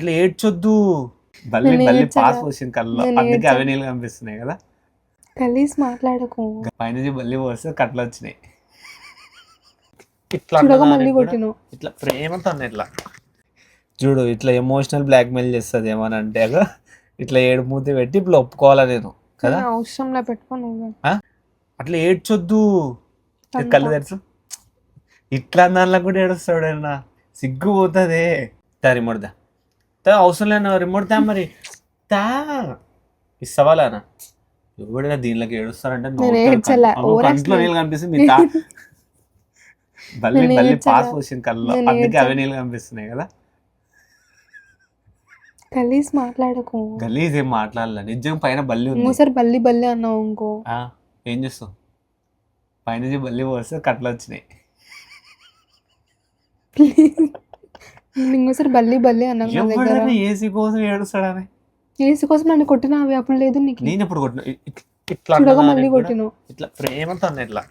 అట్లా ఏడ్చొద్దు. బల్లి నేను బల్లి ఏడ్చలా. పాస్ పోసింది కళ్ళలో, నేను అందుకే ఏడ్చలా. అవే నీళ్ళు కనిపిస్తున్నాయి కదా. కలిసి మాట్లాడకు. పైనుంచి బల్లి పోస్తే కట్లు వచ్చినాయి. ఇట్లా చూడగా అన్నదానికి మళ్ళీ కూడా కొట్టిను. ఇట్లా ప్రేమతో అన్న ఇట్లా చూడు, ఇట్లా ఎమోషనల్ బ్లాక్మెయిల్ చేస్తుంది ఏమని అంటే ఇట్లా ఏడు మూతి పెట్టి ఇప్పుడు ఒప్పుకోవాలా నేను కదా. అవసరంలో పెట్టుకో నువ్వు. ఆ? అట్లా ఏడ్చొద్దు. అంతా. కళ్ళు తెరుచు. ఇట్లా దానిలో కూడా ఏడుస్తాడన్నా, సిగ్గు పోతుంది. రిమోట్ దా అవసరం లేనా, రిమోట్ దా మరి తా ఇస్తావాలానా. ఎవడైనా దీనిలోకి ఏడుస్తారంటే నేను ఏడ్చలా. కంట్లో నీళ్ళు కనిపిస్తుంది. మీ తా బల్లి నేను బల్లి ఏడ్చలా. పాస్ పోసింది కళ్ళలో, నేను అందుకే అవే ఏడ్చలా. నీళ్ళు కనిపిస్తున్నాయి కదా. కలిసి మాట్లాడకు. గలీజ్ ఏం మాట్లాడాల, నిజం పైన బల్లి ఉంది. ఇంకోసారి బల్లి బల్లి అన్నావు ఇంకో. ఏం చేస్తావు, పైనుంచి బల్లి పోస్తే కట్లు వచ్చినాయి. నేను ఇంకోసారి బల్లి బల్లి అన్నావు నా దగ్గర. ఎవడైనా ఏసీ కోసం ఏడుస్తాడని. ఏసు కోసం నన్ను కొట్టినావి అప్పుడు లేదు నీకు. నేను ఎప్పుడు కొట్టిన, ఇట్లా చూడగా అన్నదానికి మళ్ళీ కూడా కొట్టిను. ఇట్లా ప్రేమతో అన్న ఇట్లా